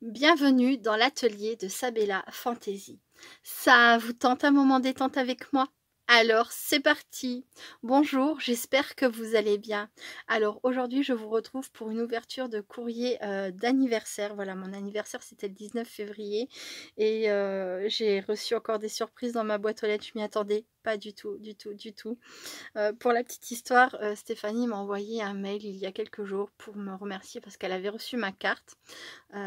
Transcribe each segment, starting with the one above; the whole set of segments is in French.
Bienvenue dans l'atelier de Sabella Fantasy. Ça vous tente un moment détente avec moi? Alors c'est parti. Bonjour, j'espère que vous allez bien. Alors aujourd'hui je vous retrouve pour une ouverture de courrier d'anniversaire. Voilà, mon anniversaire c'était le 19 février et j'ai reçu encore des surprises dans ma boîte aux lettres. Je m'y attendais pas du tout. Pour la petite histoire, Stéphanie m'a envoyé un mail il y a quelques jours pour me remercier parce qu'elle avait reçu ma carte. Et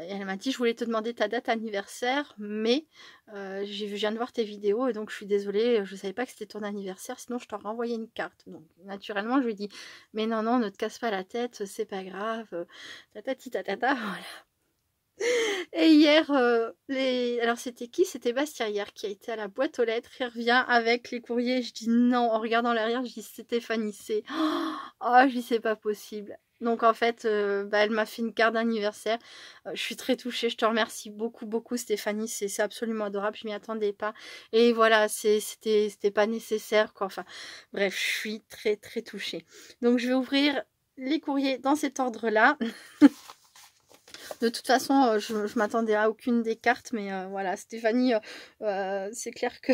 elle m'a dit: je voulais te demander ta date anniversaire, mais je viens de voir tes vidéos et donc je suis désolée, je ne savais pas que c'était ton anniversaire, sinon je t'aurais envoyé une carte. Donc naturellement je lui ai dit: mais non, non, ne te casse pas la tête, c'est pas grave, tatati tatata, voilà. Et hier, alors c'était qui? C'était Bastien hier qui a été à la boîte aux lettres. Il revient avec les courriers. Je dis non. En regardant l'arrière, je dis c'est Stéphanie. C'est oh, je dis c'est pas possible. Donc en fait, elle m'a fait une carte d'anniversaire. Je suis très touchée. Je te remercie beaucoup, beaucoup Stéphanie. C'est absolument adorable. Je m'y attendais pas. Et voilà, c'était pas nécessaire quoi. Enfin bref, je suis très, très touchée. Donc je vais ouvrir les courriers dans cet ordre-là. De toute façon, je m'attendais à aucune des cartes, mais voilà, Stéphanie, c'est clair que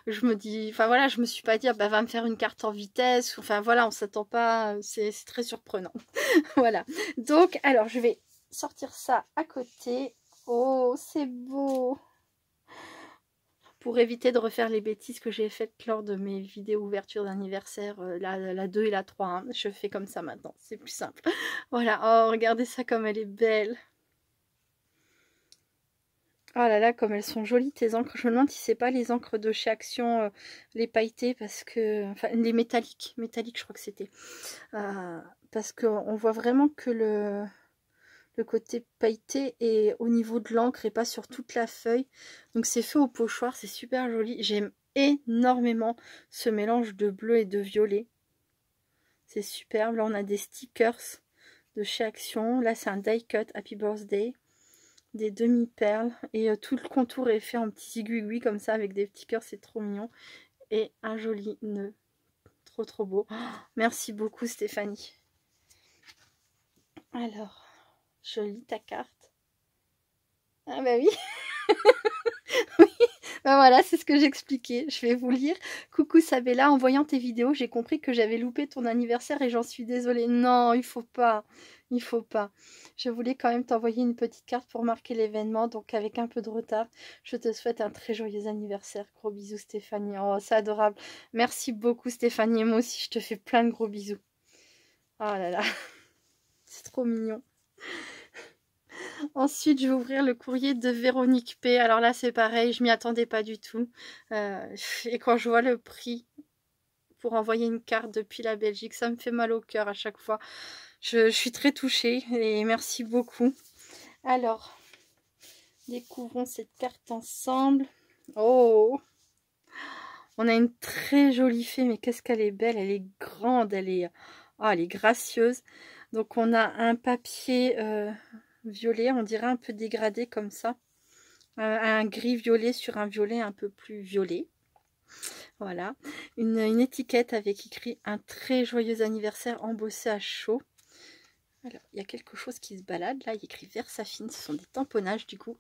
je me dis, enfin voilà, je me suis pas dit, ah, bah, va me faire une carte en vitesse, enfin voilà, on s'attend pas, c'est très surprenant. Voilà, donc alors je vais sortir ça à côté. Oh, c'est beau! Pour éviter de refaire les bêtises que j'ai faites lors de mes vidéos ouverture d'anniversaire, la 2 et la 3, hein. Je fais comme ça maintenant, c'est plus simple. Voilà, oh, regardez ça comme elle est belle! Oh là là, comme elles sont jolies tes encres. Je me demande si c'est pas les encres de chez Action, les pailletées, parce que... Enfin, les métalliques. Métalliques, je crois que c'était. Parce qu'on voit vraiment que le côté pailleté est au niveau de l'encre et pas sur toute la feuille. Donc c'est fait au pochoir, c'est super joli. J'aime énormément ce mélange de bleu et de violet. C'est superbe. Là, on a des stickers de chez Action. Là, c'est un die cut Happy Birthday. Des demi-perles et tout le contour est fait en petits aiguilles comme ça avec des petits cœurs, c'est trop mignon et un joli nœud, trop beau. Oh, merci beaucoup Stéphanie. Alors je lis ta carte. Ah bah oui. Oui, ben voilà, c'est ce que j'expliquais. Je vais vous lire. Coucou Sabella, en voyant tes vidéos, j'ai compris que j'avais loupé ton anniversaire et j'en suis désolée. Non, il faut pas. Il faut pas. Je voulais quand même t'envoyer une petite carte pour marquer l'événement, donc avec un peu de retard. Je te souhaite un très joyeux anniversaire. Gros bisous Stéphanie. Oh, c'est adorable. Merci beaucoup Stéphanie. Et moi aussi, je te fais plein de gros bisous. Oh là là. C'est trop mignon. Ensuite, je vais ouvrir le courrier de Véronique P. Alors là, c'est pareil, je m'y attendais pas du tout. Et quand je vois le prix pour envoyer une carte depuis la Belgique, ça me fait mal au cœur à chaque fois. Je suis très touchée et merci beaucoup. Alors, découvrons cette carte ensemble. Oh! On a une très jolie fée, mais qu'est-ce qu'elle est belle. Elle est grande, elle est gracieuse. Donc, on a un papier... violet, on dirait un peu dégradé comme ça. Un gris violet sur un violet un peu plus violet. Voilà. Une étiquette avec écrit un très joyeux anniversaire embossé à chaud. Alors, il y a quelque chose qui se balade. Là, il y a écrit Versafine. Ce sont des tamponnages du coup.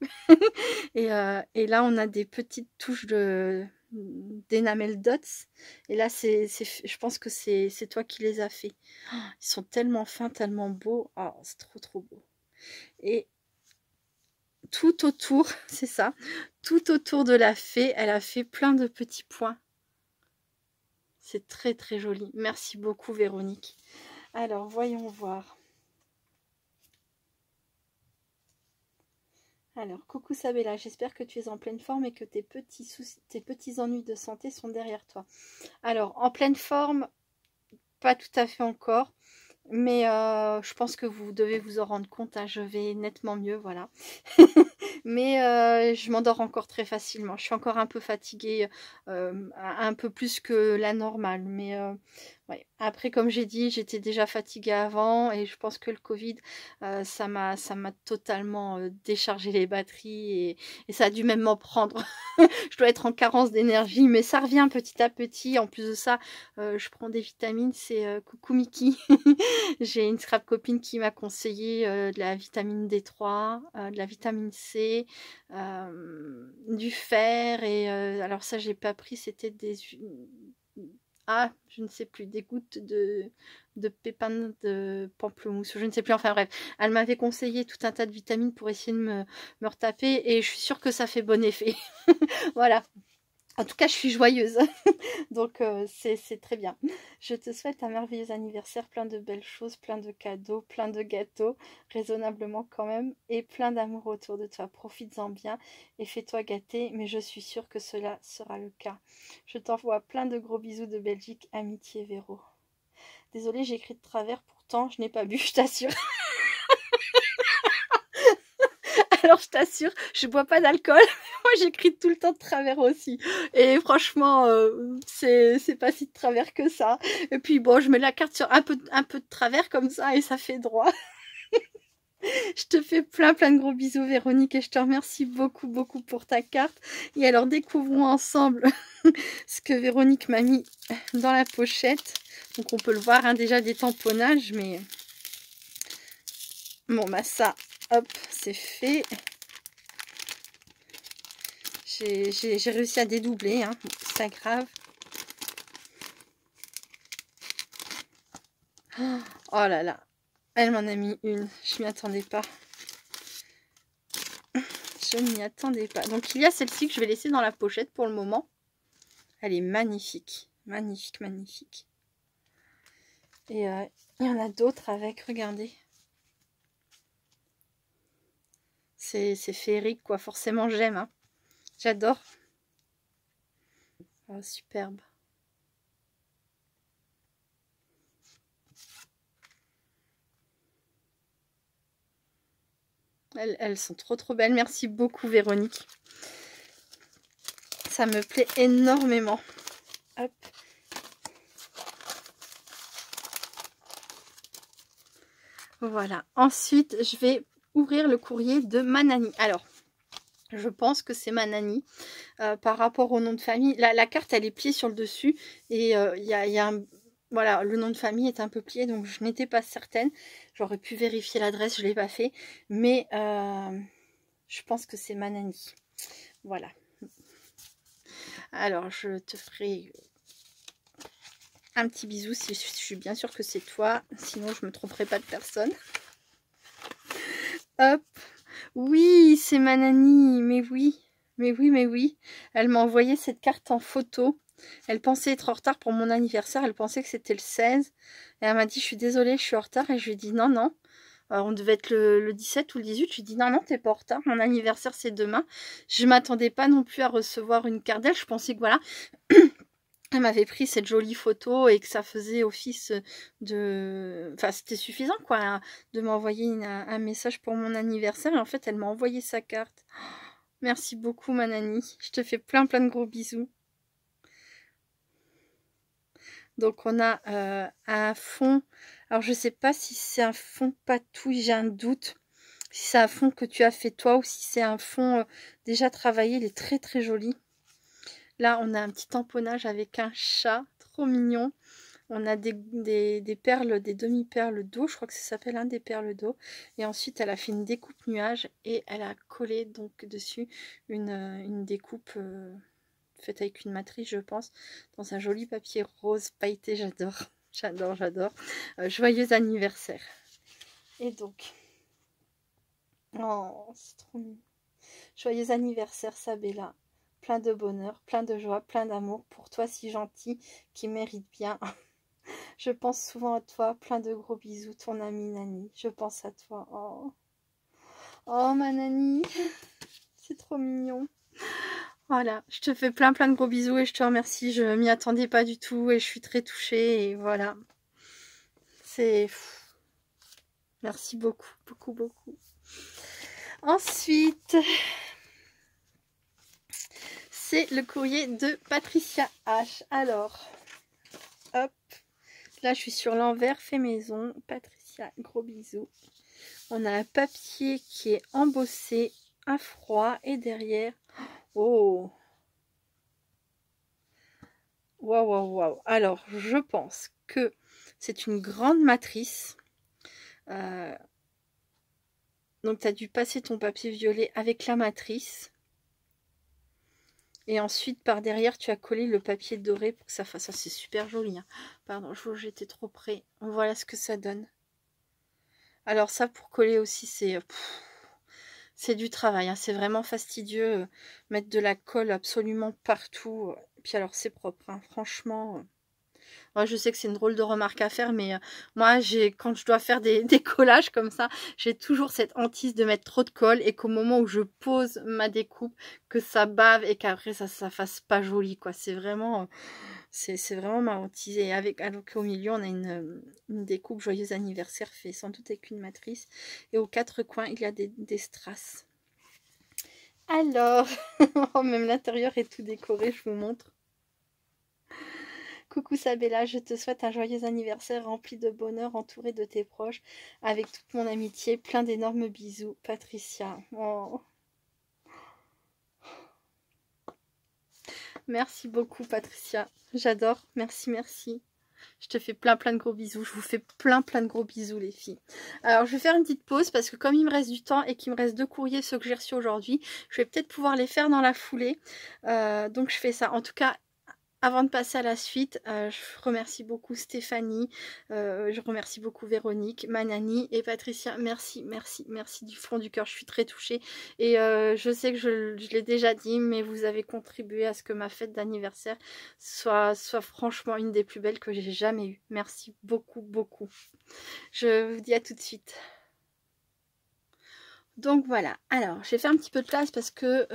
et là, on a des petites touches d'enamel dots. Et là, je pense que c'est toi qui les as fait. Oh, ils sont tellement fins, tellement beaux. Oh, c'est trop beau. Et tout autour, c'est ça, tout autour de la fée, elle a fait plein de petits points. C'est très joli. Merci beaucoup Véronique. Alors, voyons voir. Alors, coucou Sabella, j'espère que tu es en pleine forme et que tes petits ennuis de santé sont derrière toi. Alors, en pleine forme, pas tout à fait encore. Mais je pense que vous devez vous en rendre compte, hein, je vais nettement mieux, voilà. Mais je m'endors encore très facilement. Je suis encore un peu fatiguée, un peu plus que la normale. Mais Ouais. Après, comme j'ai dit, j'étais déjà fatiguée avant et je pense que le Covid, ça m'a totalement déchargé les batteries et ça a dû même m'en prendre. Je dois être en carence d'énergie, mais ça revient petit à petit. En plus de ça, je prends des vitamines, c'est coucou Mickey. J'ai une scrap copine qui m'a conseillé de la vitamine D3, de la vitamine C, du fer et alors ça j'ai pas pris, c'était des je ne sais plus, des gouttes de pépins de pamplemousse, je ne sais plus, enfin bref. Elle m'avait conseillé tout un tas de vitamines pour essayer de me retaper et je suis sûre que ça fait bon effet. Voilà. En tout cas, je suis joyeuse. Donc, c'est très bien. Je te souhaite un merveilleux anniversaire, plein de belles choses, plein de cadeaux, plein de gâteaux, raisonnablement quand même, et plein d'amour autour de toi. Profites-en bien et fais-toi gâter, mais je suis sûre que cela sera le cas. Je t'envoie plein de gros bisous de Belgique, amitié Véro. Désolée, j'ai écrit de travers, pourtant je n'ai pas bu, je t'assure. Alors je t'assure, je bois pas d'alcool. Moi j'écris tout le temps de travers aussi. Et franchement, c'est pas si de travers que ça. Et puis bon, je mets la carte sur un peu de travers comme ça et ça fait droit. Je te fais plein de gros bisous Véronique et je te remercie beaucoup pour ta carte. Et alors découvrons ensemble ce que Véronique m'a mis dans la pochette. Donc on peut le voir, hein, déjà des tamponnages, mais bon bah ça, hop, c'est fait. J'ai réussi à dédoubler, hein. C'est pas grave. Oh là là, elle m'en a mis une, je m'y attendais pas. Je m'y attendais pas. Donc il y a celle-ci que je vais laisser dans la pochette pour le moment. Elle est magnifique, magnifique. Et il y en a d'autres avec, regardez. C'est féerique quoi, forcément j'aime, hein. J'adore. Oh, superbe. Elles sont trop belles. Merci beaucoup Véronique. Ça me plaît énormément. Hop. Voilà. Ensuite, je vais ouvrir le courrier de Manani. Alors, je pense que c'est Manani. Par rapport au nom de famille, la carte, elle est pliée sur le dessus. Et il y a un... Voilà, le nom de famille est un peu plié, donc je n'étais pas certaine. J'aurais pu vérifier l'adresse, je ne l'ai pas fait. Mais je pense que c'est Manani. Voilà. Alors, je te ferai un petit bisou si je suis bien sûre que c'est toi. Sinon, je ne me tromperai pas de personne. Hop. Oui, c'est Manani. Mais oui. Elle m'a envoyé cette carte en photo. Elle pensait être en retard pour mon anniversaire. Elle pensait que c'était le 16. Et elle m'a dit, je suis désolée, je suis en retard. Et je lui ai dit, non. Alors, on devait être le 17 ou le 18. Je lui ai dit, non, t'es pas en retard. Mon anniversaire, c'est demain. Je m'attendais pas non plus à recevoir une carte d'elle. Je pensais que voilà... Elle m'avait pris cette jolie photo et que ça faisait office de... Enfin, c'était suffisant, quoi, hein, de m'envoyer un message pour mon anniversaire. Et en fait, elle m'a envoyé sa carte. Merci beaucoup, ma Nani. Je te fais plein de gros bisous. Donc, on a un fond. Alors, je sais pas si c'est un fond patouille, j'ai un doute. Si c'est un fond que tu as fait toi ou si c'est un fond déjà travaillé. Il est très joli. Là, on a un petit tamponnage avec un chat, trop mignon. On a des perles, des demi-perles d'eau, je crois que ça s'appelle un des perles d'eau. Et ensuite, elle a fait une découpe nuage et elle a collé donc dessus une découpe faite avec une matrice, je pense, dans un joli papier rose pailleté. J'adore, j'adore. Joyeux anniversaire. Et donc, oh, c'est trop mignon. Joyeux anniversaire, Sabella. Plein de bonheur, plein de joie, plein d'amour pour toi si gentil, qui mérite bien. Je pense souvent à toi, plein de gros bisous, ton amie Nani. Je pense à toi. Oh ma Nani, c'est trop mignon. Voilà, je te fais plein de gros bisous et je te remercie. Je m'y attendais pas du tout et je suis très touchée. Et voilà, c'est... Merci beaucoup. Ensuite... c'est le courrier de Patricia H. Alors, hop, Là, je suis sur l'envers fait maison. Patricia, gros bisous. On a un papier qui est embossé à froid et derrière. Oh! Waouh, waouh, waouh. Alors, je pense que c'est une grande matrice. Donc, tu as dû passer ton papier violet avec la matrice. Et ensuite, par derrière, tu as collé le papier doré pour que ça fasse... Ça, c'est super joli. Hein. Pardon, j'étais trop près. Voilà ce que ça donne. Alors ça, pour coller aussi, c'est du travail. Hein. C'est vraiment fastidieux. Mettre de la colle absolument partout. Puis alors, c'est propre. Hein. Franchement... Moi, je sais que c'est une drôle de remarque à faire, mais moi, quand je dois faire des collages comme ça, j'ai toujours cette hantise de mettre trop de colle et qu'au moment où je pose ma découpe, que ça bave et qu'après ça fasse pas joli, quoi. C'est vraiment ma hantise. Et alors qu'au milieu, on a une découpe joyeux anniversaire fait sans doute avec une matrice. Et aux quatre coins, il y a des strass. Alors, même l'intérieur est tout décoré, je vous montre. Coucou Sabella, je te souhaite un joyeux anniversaire rempli de bonheur, entouré de tes proches, avec toute mon amitié, plein d'énormes bisous. Patricia. Oh. Merci beaucoup Patricia, j'adore, merci, merci. Je te fais plein de gros bisous, je vous fais plein de gros bisous les filles. Alors je vais faire une petite pause parce que comme il me reste du temps et qu'il me reste 2 courriers, ceux que j'ai reçus aujourd'hui, je vais peut-être pouvoir les faire dans la foulée. Donc je fais ça. En tout cas, avant de passer à la suite, je remercie beaucoup Stéphanie, je remercie beaucoup Véronique, Manani et Patricia. Merci, merci, merci du fond du cœur. Je suis très touchée. Et je sais que je l'ai déjà dit, mais vous avez contribué à ce que ma fête d'anniversaire soit franchement une des plus belles que j'ai jamais eues. Merci beaucoup, beaucoup. Je vous dis à tout de suite. Donc voilà, alors j'ai fait un petit peu de place parce que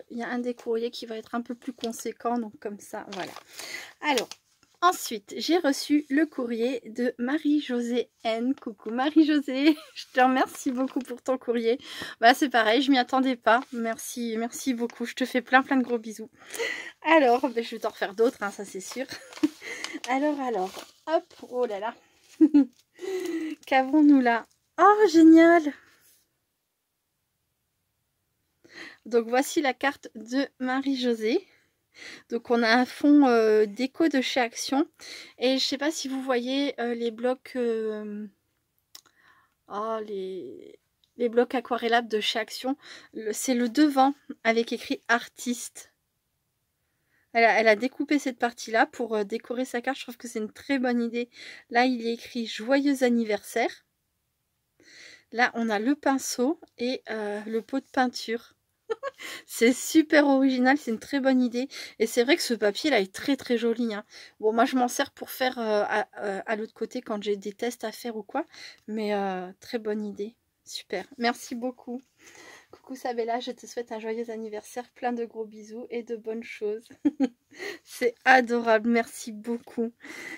il y a un des courriers qui va être un peu plus conséquent, donc comme ça, voilà. Alors, ensuite, j'ai reçu le courrier de Marie-Josée N. Coucou Marie-Josée, je te remercie beaucoup pour ton courrier. Bah c'est pareil, je m'y attendais pas, merci, merci beaucoup, je te fais plein de gros bisous. Alors, bah, je vais t'en refaire d'autres, hein, ça c'est sûr. alors, hop, oh là là. Qu'avons-nous là? Oh, génial! Donc voici la carte de Marie-Josée. Donc on a un fond déco de chez Action. Et je sais pas si vous voyez les blocs les blocs aquarellables de chez Action. C'est le devant avec écrit artiste. Elle a découpé cette partie-là pour décorer sa carte. Je trouve que c'est une très bonne idée. Là, il est écrit joyeux anniversaire. Là, on a le pinceau et le pot de peinture. C'est super original, c'est une très bonne idée. Et c'est vrai que ce papier là est très joli. Hein. Bon, moi je m'en sers pour faire à l'autre côté quand j'ai des tests à faire ou quoi. Mais très bonne idée. Super. Merci beaucoup. Coucou Sabella, je te souhaite un joyeux anniversaire, plein de gros bisous et de bonnes choses. C'est adorable, merci beaucoup.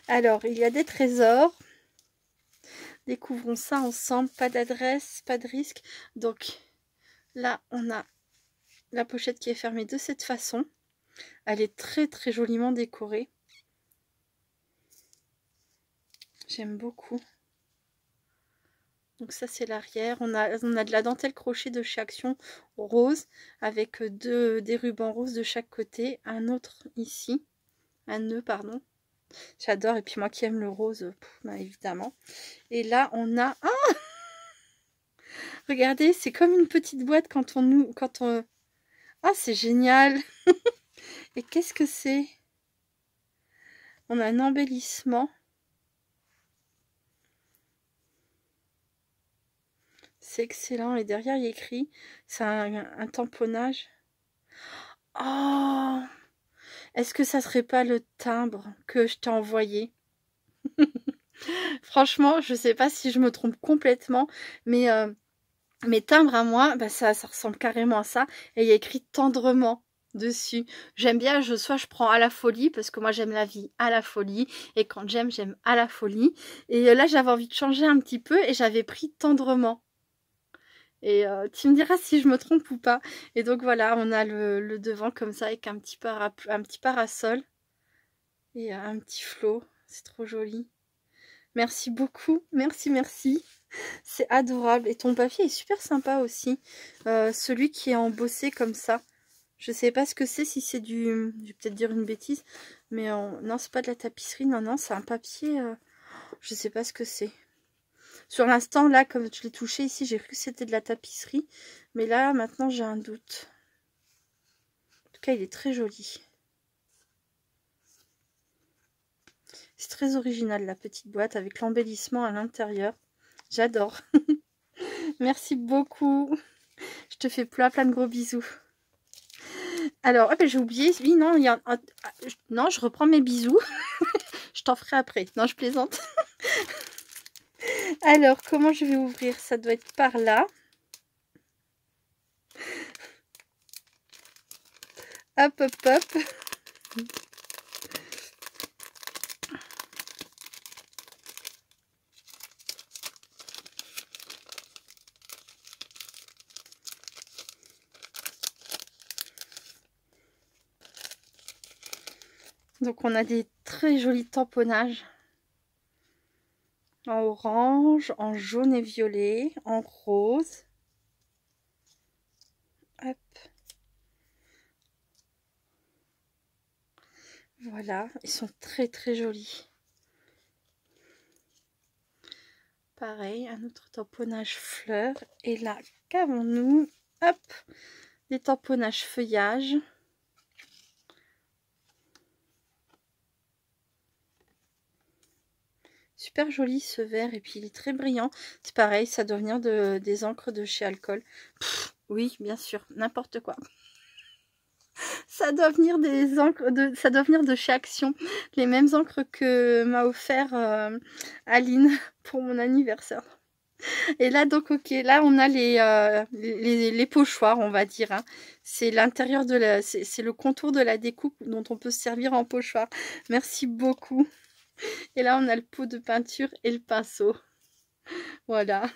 Alors, il y a des trésors. Découvrons ça ensemble. Pas d'adresse, pas de risque. Donc là, on a la pochette qui est fermée de cette façon. Elle est très joliment décorée. J'aime beaucoup. Donc ça c'est l'arrière. On a de la dentelle crochet de chez Action rose avec des rubans roses de chaque côté. Un autre ici. Un nœud, pardon. J'adore. Et puis moi qui aime le rose, bah, évidemment. Et là on a... Ah, regardez, c'est comme une petite boîte quand on... Ah, c'est génial. Et qu'est-ce que c'est? On a un embellissement. C'est excellent. Et derrière, il y a écrit, c'est un tamponnage. Oh! Est-ce que ça serait pas le timbre que je t'ai envoyé? Franchement, je sais pas si je me trompe complètement, mais mes timbres à moi, bah ça ressemble carrément à ça. Et il y a écrit tendrement dessus. J'aime bien, soit je prends à la folie, parce que moi j'aime la vie à la folie, et quand j'aime à la folie. Et là j'avais envie de changer un petit peu, et j'avais pris tendrement. Et tu me diras si je me trompe ou pas. Et donc voilà, on a le devant comme ça, avec un petit parasol, et un petit flot. C'est trop joli. Merci beaucoup. Merci, merci. C'est adorable. Et ton papier est super sympa aussi. Celui qui est embossé comme ça. Je sais pas ce que c'est, si c'est du... Je vais peut-être dire une bêtise. Mais non, c'est pas de la tapisserie. Non, non, c'est un papier... Je sais pas ce que c'est. Sur l'instant, là, comme je l'ai touché ici, j'ai cru que c'était de la tapisserie. Mais là, maintenant, j'ai un doute. En tout cas, il est très joli. C'est très original, la petite boîte, avec l'embellissement à l'intérieur. J'adore. Merci beaucoup. Je te fais plein de gros bisous. Alors, ben, j'ai oublié. Oui, non, il y a non, je reprends mes bisous. Je t'en ferai après. Non, je plaisante. Alors, comment je vais ouvrir? Ça doit être par là. Hop, hop, hop. Donc, on a des très jolis tamponnages. En orange, en jaune et violet, en rose. Hop. Voilà, ils sont très très jolis. Pareil, un autre tamponnage fleur. Et là, qu'avons-nous? Hop, des tamponnages feuillage. Super joli ce vert, et puis il est très brillant. C'est pareil, ça doit venir des encres de chez Alcool. Pff, oui, bien sûr, n'importe quoi. Ça doit venir des encres ça doit venir de chez Action. Les mêmes encres que m'a offert Aline pour mon anniversaire. Et là, donc, ok, là, on a les pochoirs, on va dire. Hein. C'est l'intérieur de la... C'est le contour de la découpe dont on peut se servir en pochoir. Merci beaucoup. Et là, on a le pot de peinture et le pinceau. Voilà.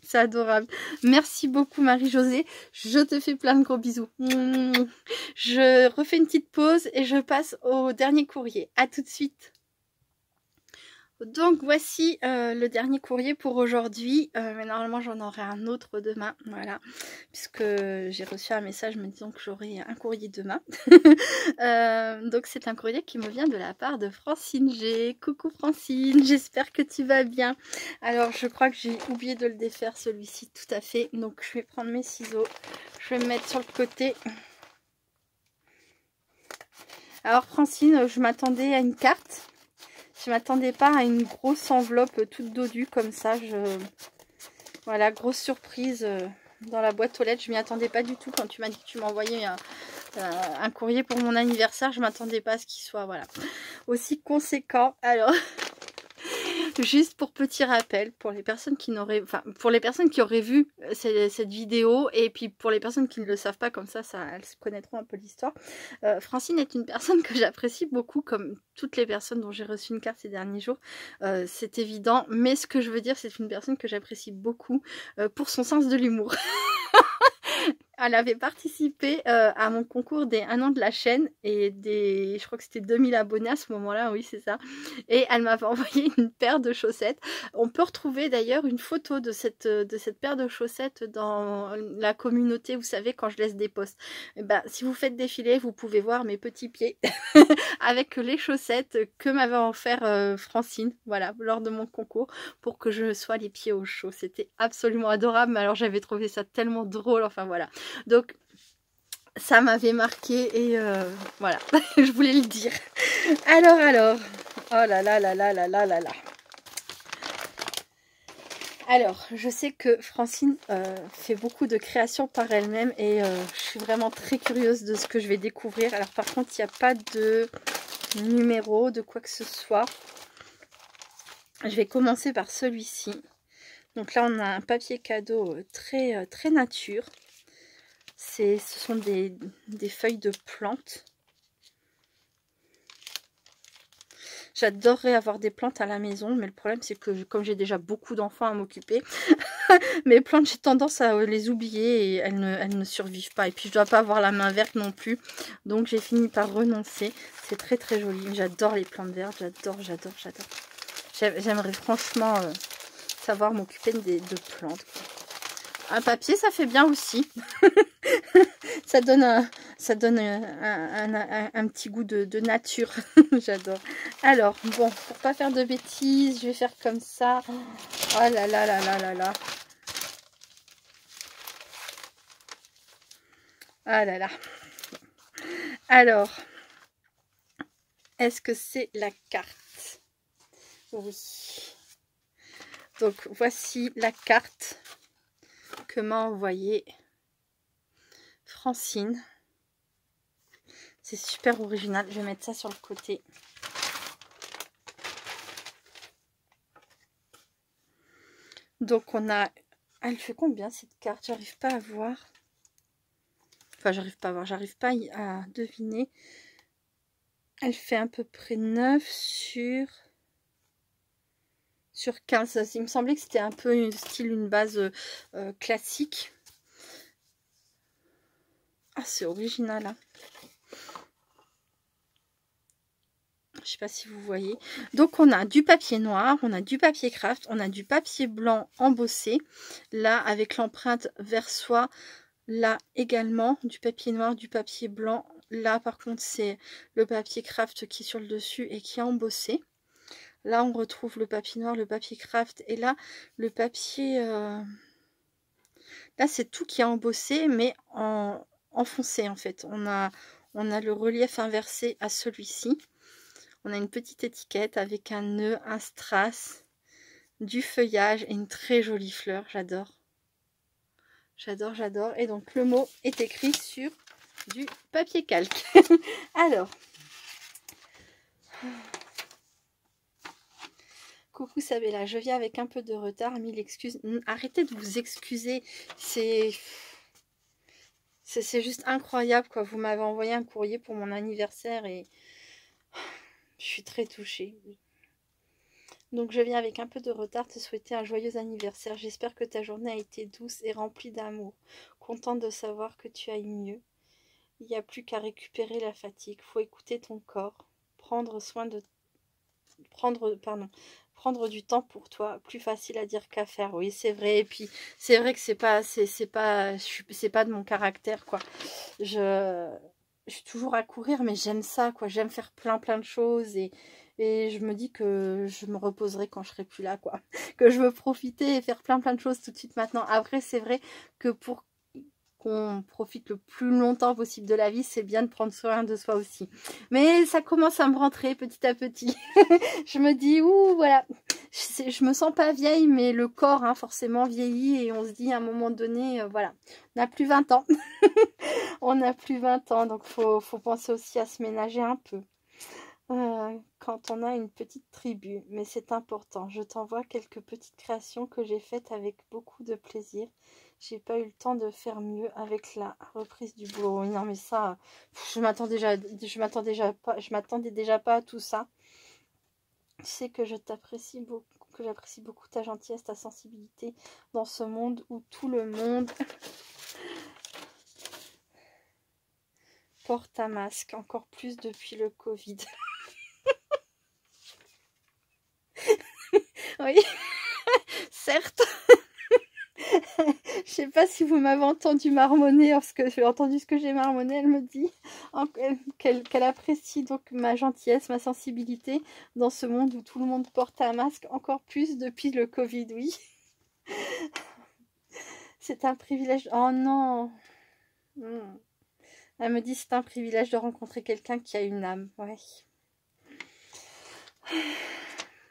C'est adorable. Merci beaucoup, Marie-Josée. Je te fais plein de gros bisous. Je refais une petite pause et je passe au dernier courrier. À tout de suite. Donc voici le dernier courrier pour aujourd'hui, mais normalement j'en aurai un autre demain, voilà, puisque j'ai reçu un message me disant que j'aurai un courrier demain. Donc c'est un courrier qui me vient de la part de Francine G. Coucou Francine, j'espère que tu vas bien. Alors je crois que j'ai oublié de le défaire celui-ci, tout à fait, donc je vais prendre mes ciseaux, je vais me mettre sur le côté. Alors Francine, je m'attendais à une carte. Je m'attendais pas à une grosse enveloppe toute dodue comme ça. Voilà, grosse surprise dans la boîte aux lettres. Je m'y attendais pas du tout quand tu m'as dit que tu m'envoyais un courrier pour mon anniversaire. Je m'attendais pas à ce qu'il soit voilà aussi conséquent. Alors, juste pour petit rappel, pour les personnes qui n'auraient, enfin pour les personnes qui auraient vu cette vidéo, et puis pour les personnes qui ne le savent pas, comme ça elles se connaîtront un peu l'histoire. Francine est une personne que j'apprécie beaucoup, comme toutes les personnes dont j'ai reçu une carte ces derniers jours. C'est évident, mais ce que je veux dire, c'est une personne que j'apprécie beaucoup pour son sens de l'humour. Elle avait participé à mon concours des 1 an de la chaîne et je crois que c'était 2000 abonnés à ce moment-là, oui c'est ça. Et elle m'avait envoyé une paire de chaussettes. On peut retrouver d'ailleurs une photo de cette paire de chaussettes dans la communauté, vous savez, quand je laisse des posts. Et ben, si vous faites défiler, vous pouvez voir mes petits pieds avec les chaussettes que m'avait offert Francine, voilà, lors de mon concours, pour que je sois les pieds au chaud. C'était absolument adorable, mais alors j'avais trouvé ça tellement drôle, enfin voilà. Donc ça m'avait marqué et voilà, je voulais le dire. Alors, oh là là là là là là là là. Alors, je sais que Francine fait beaucoup de créations par elle-même et je suis vraiment très curieuse de ce que je vais découvrir. Alors par contre, il n'y a pas de numéro, de quoi que ce soit. Je vais commencer par celui-ci. Donc là, on a un papier cadeau très nature. Ce sont des feuilles de plantes. J'adorerais avoir des plantes à la maison, mais le problème c'est que comme j'ai déjà beaucoup d'enfants à m'occuper, mes plantes j'ai tendance à les oublier et elles ne survivent pas. Et puis je dois pas avoir la main verte non plus, donc j'ai fini par renoncer. C'est très joli, j'adore les plantes vertes, j'adore. J'aimerais franchement savoir m'occuper de plantes, quoi. Un papier, ça fait bien aussi. ça donne un petit goût de nature. J'adore. Alors, bon, pour pas faire de bêtises, je vais faire comme ça. Oh là là là là là là. Ah là là. Alors, est-ce que c'est la carte? Oui. Donc, voici la carte que m'a envoyée Francine. C'est super original. Je vais mettre ça sur le côté. Donc, on a... Elle fait combien cette carte? J'arrive pas à voir. Enfin, j'arrive pas à voir. J'arrive pas à deviner. Elle fait à peu près 9 sur 15. Il me semblait que c'était un peu style une base classique. Ah, c'est original, hein. Je sais pas si vous voyez. Donc, on a du papier noir, on a du papier craft, on a du papier blanc embossé. Là, avec l'empreinte vers soi. Là, également, du papier noir, du papier blanc. Là, par contre, c'est le papier craft qui est sur le dessus et qui est embossé. Là, on retrouve le papier noir, le papier craft. Et là, le papier... Là, c'est tout qui est embossé, mais enfoncé, en fait. On a le relief inversé à celui-ci. On a une petite étiquette avec un nœud, un strass, du feuillage et une très jolie fleur. J'adore. J'adore, j'adore. Et donc, le mot est écrit sur du papier calque. Alors. Coucou Sabella, je viens avec un peu de retard, mille excuses. Arrêtez de vous excuser. C'est juste incroyable, quoi. Vous m'avez envoyé un courrier pour mon anniversaire et je suis très touchée. Donc je viens avec un peu de retard te souhaiter un joyeux anniversaire. J'espère que ta journée a été douce et remplie d'amour. Contente de savoir que tu ailles mieux. Il n'y a plus qu'à récupérer la fatigue. Faut écouter ton corps. Prendre du temps pour toi, plus facile à dire qu'à faire. Oui, c'est vrai. Et puis c'est vrai que c'est pas de mon caractère, quoi. Je suis toujours à courir, mais j'aime ça, quoi. J'aime faire plein de choses et je me dis que je me reposerai quand je serai plus là, quoi. Que je veux profiter et faire plein de choses tout de suite maintenant. Après, c'est vrai que pour qu'on profite le plus longtemps possible de la vie, c'est bien de prendre soin de soi aussi. Mais ça commence à me rentrer petit à petit. Je me dis, ouh, voilà, je me sens pas vieille, mais le corps, hein, forcément, vieillit et on se dit à un moment donné, voilà, on n'a plus 20 ans. On n'a plus 20 ans, donc faut penser aussi à se ménager un peu. Quand on a une petite tribu, mais c'est important. Je t'envoie quelques petites créations que j'ai faites avec beaucoup de plaisir. J'ai pas eu le temps de faire mieux avec la reprise du boulot. Non mais ça, je m'attendais déjà pas à tout ça. Tu sais que j'apprécie beaucoup ta gentillesse, ta sensibilité dans ce monde où tout le monde porte un masque, encore plus depuis le Covid. Oui, certes. Je sais pas si vous m'avez entendu marmonner, parce que j'ai entendu ce que j'ai marmonné. Elle me dit qu'elle apprécie donc ma gentillesse, ma sensibilité dans ce monde où tout le monde porte un masque, encore plus depuis le Covid, oui. C'est un privilège. Oh non. Elle me dit c'est un privilège de rencontrer quelqu'un qui a une âme. Ouais.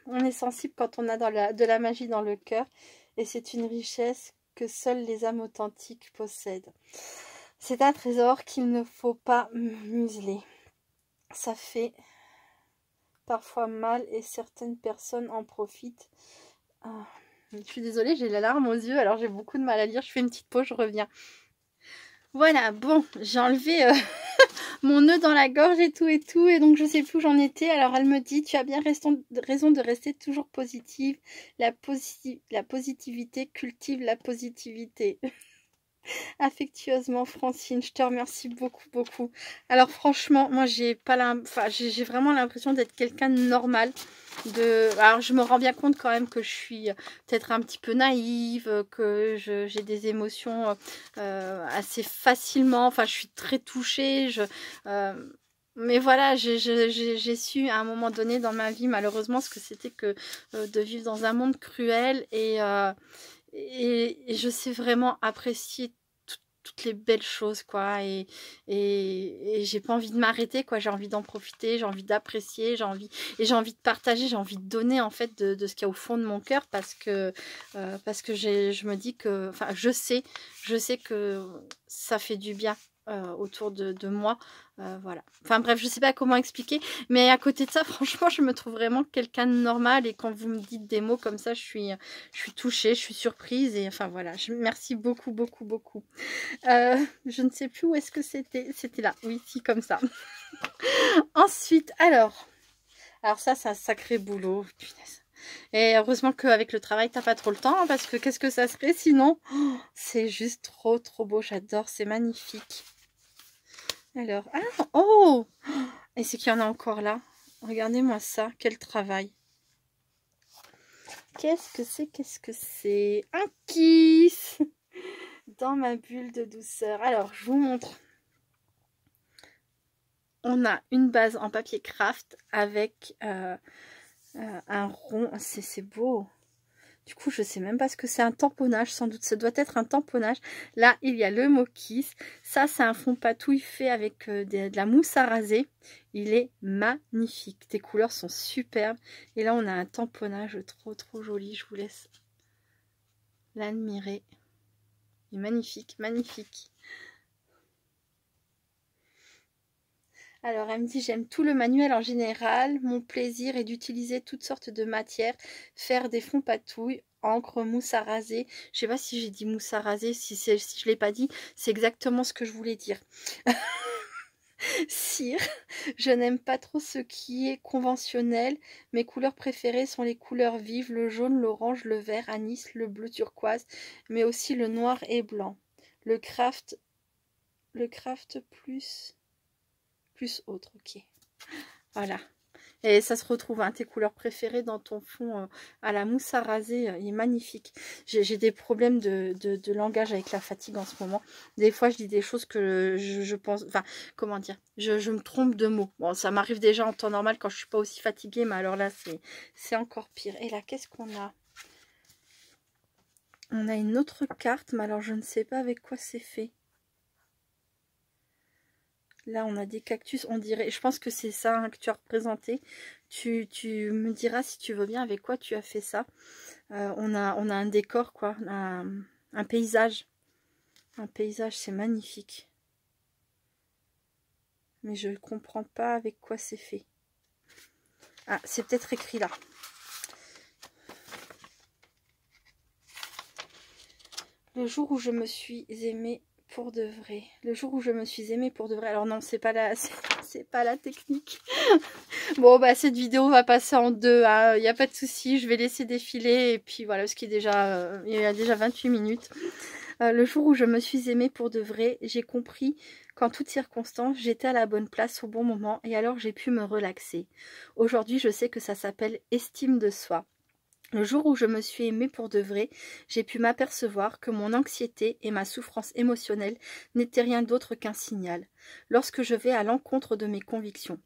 On est sensible quand on a de la magie dans le cœur et c'est une richesse que seules les âmes authentiques possèdent. C'est un trésor qu'il ne faut pas museler. Ça fait parfois mal et certaines personnes en profitent. Ah, je suis désolée, j'ai la larme aux yeux, alors j'ai beaucoup de mal à lire. Je fais une petite pause, je reviens. Voilà, bon, j'ai enlevé mon nœud dans la gorge et tout, et donc je sais plus où j'en étais. Alors elle me dit, tu as bien raison de rester toujours positive. La positivité cultive la positivité. Affectueusement, Francine, je te remercie beaucoup, beaucoup. Alors franchement, moi j'ai pas enfin, j'ai vraiment l'impression d'être quelqu'un de normal. Alors je me rends bien compte quand même que je suis peut-être un petit peu naïve, que j'ai des émotions assez facilement. Enfin, je suis très touchée. Euh, mais voilà, j'ai su à un moment donné dans ma vie, malheureusement, ce que c'était que de vivre dans un monde cruel et je sais vraiment apprécier toutes les belles choses, quoi, et j'ai pas envie de m'arrêter, quoi. J'ai envie d'en profiter, j'ai envie d'apprécier, j'ai envie de partager, j'ai envie de donner, en fait, de ce qu'il y a au fond de mon cœur, parce que je me dis que, enfin, je sais que ça fait du bien autour de moi, voilà. Enfin bref, je sais pas comment expliquer, mais à côté de ça, franchement, je me trouve vraiment quelqu'un de normal, et quand vous me dites des mots comme ça, je suis touchée, je suis surprise, et enfin voilà, merci beaucoup, beaucoup, beaucoup. Je ne sais plus où est-ce que c'était. C'était là, oui, si, comme ça. Ensuite, alors ça, c'est un sacré boulot, punaise. Et heureusement qu'avec le travail, t'as pas trop le temps, hein, parce que qu'est-ce que ça serait sinon? Oh, c'est juste trop, trop beau, j'adore, c'est magnifique. Alors, ah, oh! Et c'est qu'il y en a encore là. Regardez-moi ça, quel travail. Qu'est-ce que c'est? Qu'est-ce que c'est? Un kiss dans ma bulle de douceur. Alors, je vous montre. On a une base en papier craft avec un rond. C'est beau. Du coup, je sais même pas ce que c'est, un tamponnage. Sans doute, ça doit être un tamponnage. Là, il y a le mot kiss. Ça, c'est un fond patouille fait avec de la mousse à raser. Il est magnifique. Tes couleurs sont superbes. Et là, on a un tamponnage trop, trop joli. Je vous laisse l'admirer. Il est magnifique, magnifique. Alors, elle me dit, j'aime tout le manuel en général. Mon plaisir est d'utiliser toutes sortes de matières, faire des fonds patouilles, encre, mousse à raser. Je sais pas si j'ai dit mousse à raser, si je ne l'ai pas dit, c'est exactement ce que je voulais dire. Cire, je n'aime pas trop ce qui est conventionnel. Mes couleurs préférées sont les couleurs vives, le jaune, l'orange, le vert, anis, le bleu turquoise, mais aussi le noir et blanc. Le craft plus autre, ok. Voilà. Et ça se retrouve, hein, tes couleurs préférées dans ton fond à la mousse à raser. Il est magnifique. J'ai des problèmes de langage avec la fatigue en ce moment. Des fois, je dis des choses que je pense... Enfin, comment dire, je me trompe de mots. Bon, ça m'arrive déjà en temps normal quand je suis pas aussi fatiguée. Mais alors là, c'est encore pire. Et là, qu'est-ce qu'on a? On a une autre carte, mais alors je ne sais pas avec quoi c'est fait. Là, on a des cactus, on dirait... Je pense que c'est ça, hein, que tu as représenté. Tu me diras si tu veux bien avec quoi tu as fait ça. On a un décor, quoi. Un paysage. Un paysage, c'est magnifique. Mais je ne comprends pas avec quoi c'est fait. Ah, c'est peut-être écrit là. Le jour où je me suis aimée pour de vrai. Le jour où je me suis aimée pour de vrai. Alors non, c'est pas la technique. Bon, bah cette vidéo va passer en deux. Il n'y a pas de souci. Je vais laisser défiler. Et puis voilà, ce qui est déjà... il y a déjà 28 minutes. Le jour où je me suis aimée pour de vrai, j'ai compris qu'en toutes circonstances, j'étais à la bonne place au bon moment. Et alors, j'ai pu me relaxer. Aujourd'hui, je sais que ça s'appelle estime de soi. Le jour où je me suis aimée pour de vrai, j'ai pu m'apercevoir que mon anxiété et ma souffrance émotionnelle n'étaient rien d'autre qu'un signal, lorsque je vais à l'encontre de mes convictions.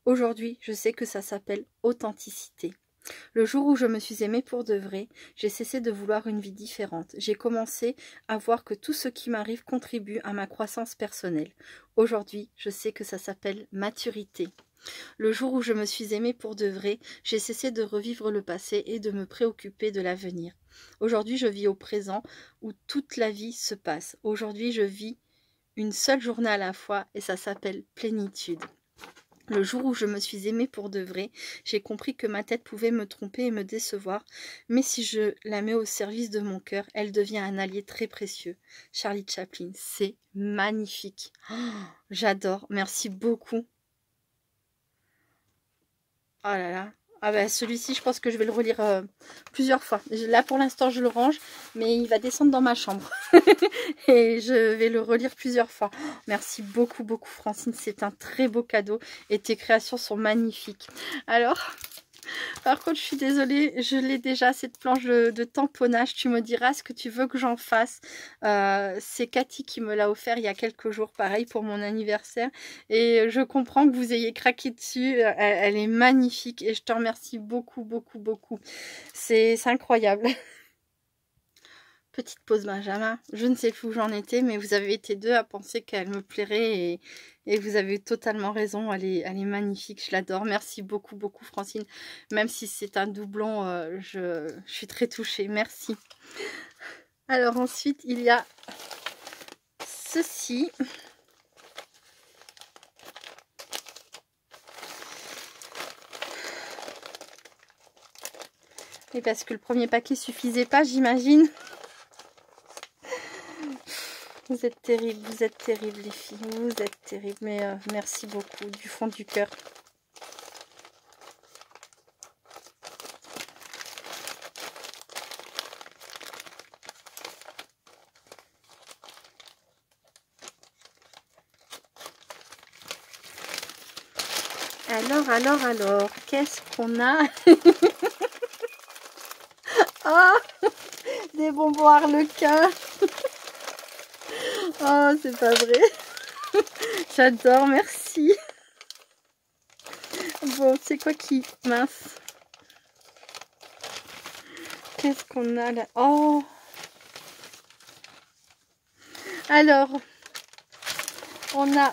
Aujourd'hui, je sais que ça s'appelle authenticité. Le jour où je me suis aimée pour de vrai, j'ai cessé de vouloir une vie différente. J'ai commencé à voir que tout ce qui m'arrive contribue à ma croissance personnelle. Aujourd'hui, je sais que ça s'appelle maturité. Le jour où je me suis aimée pour de vrai, j'ai cessé de revivre le passé et de me préoccuper de l'avenir. Aujourd'hui, je vis au présent où toute la vie se passe. Aujourd'hui, je vis une seule journée à la fois et ça s'appelle plénitude. Le jour où je me suis aimée pour de vrai, j'ai compris que ma tête pouvait me tromper et me décevoir, mais si je la mets au service de mon cœur, elle devient un allié très précieux. Charlie Chaplin, c'est magnifique. Oh, j'adore, merci beaucoup. Oh là là, oh Ah bah celui-ci, je pense que je vais le relire plusieurs fois. Là, pour l'instant, je le range, mais il va descendre dans ma chambre. Et je vais le relire plusieurs fois. Merci beaucoup, beaucoup, Francine. C'est un très beau cadeau. Et tes créations sont magnifiques. Alors... Par contre, je suis désolée, je l'ai déjà, cette planche de tamponnage. Tu me diras ce que tu veux que j'en fasse. C'est Cathy qui me l'a offert il y a quelques jours, pareil, pour mon anniversaire. Et je comprends que vous ayez craqué dessus. Elle est magnifique et je te remercie beaucoup, beaucoup, beaucoup. C'est incroyable. Petite pause Benjamin, je ne sais plus où j'en étais, mais vous avez été deux à penser qu'elle me plairait et vous avez totalement raison, elle est magnifique, je l'adore. Merci beaucoup, beaucoup Francine, même si c'est un doublon, je suis très touchée, merci. Alors ensuite, il y a ceci. Et parce que le premier paquet suffisait pas, j'imagine. Vous êtes terribles les filles, vous êtes terribles, mais merci beaucoup du fond du cœur. Alors, qu'est-ce qu'on a? Oh, des bonbons Harlequin. Oh, c'est pas vrai. J'adore, merci. Bon, c'est quoi qui... Mince. Qu'est-ce qu'on a là? Oh. Alors, on a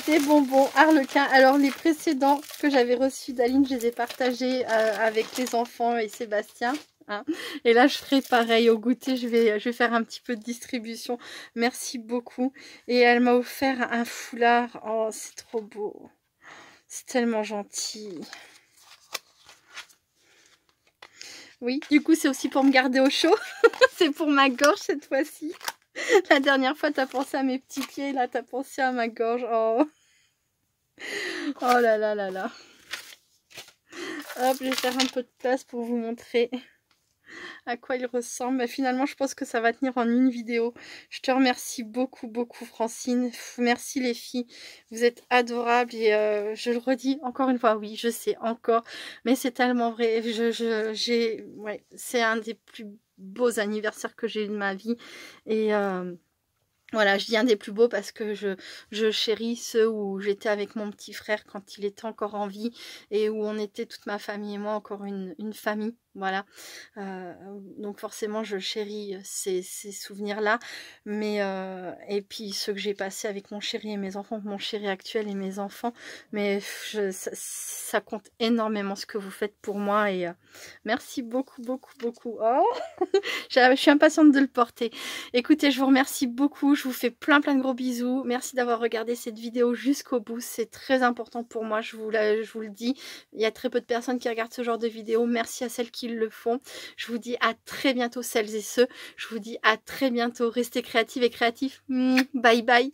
des bonbons Harlequin. Alors, les précédents que j'avais reçus d'Aline, je les ai partagés avec les enfants et Sébastien. Hein. Et là, je ferai pareil au goûter. Je vais faire un petit peu de distribution. Merci beaucoup. Et elle m'a offert un foulard. Oh, c'est trop beau. C'est tellement gentil. Oui, du coup, c'est aussi pour me garder au chaud. C'est pour ma gorge cette fois-ci. La dernière fois, tu as pensé à mes petits pieds. Là, tu as pensé à ma gorge. Oh, oh là là là là. Hop, je vais faire un peu de place pour vous montrer à quoi il ressemble. Mais finalement, je pense que ça va tenir en une vidéo. Je te remercie beaucoup, beaucoup, Francine. Merci les filles. Vous êtes adorables. Et je le redis encore une fois, oui, je sais, encore. Mais c'est tellement vrai. Ouais, c'est un des plus beaux anniversaires que j'ai eu de ma vie. Et... voilà, je dis un des plus beaux parce que je chéris ceux où j'étais avec mon petit frère quand il était encore en vie et où on était toute ma famille et moi encore une famille. Voilà, donc forcément je chéris ces souvenirs-là, mais et puis ceux que j'ai passés avec mon chéri et mes enfants, mon chéri actuel et mes enfants, mais ça compte énormément ce que vous faites pour moi et merci beaucoup, beaucoup, beaucoup. Oh je suis impatiente de le porter. Écoutez, je vous remercie beaucoup, je vous fais plein de gros bisous. Merci d'avoir regardé cette vidéo jusqu'au bout, c'est très important pour moi, je vous le dis. Il y a très peu de personnes qui regardent ce genre de vidéo, merci à celles qui le font. Je vous dis à très bientôt celles et ceux. Je vous dis à très bientôt. Restez créatives et créatifs. Bye bye.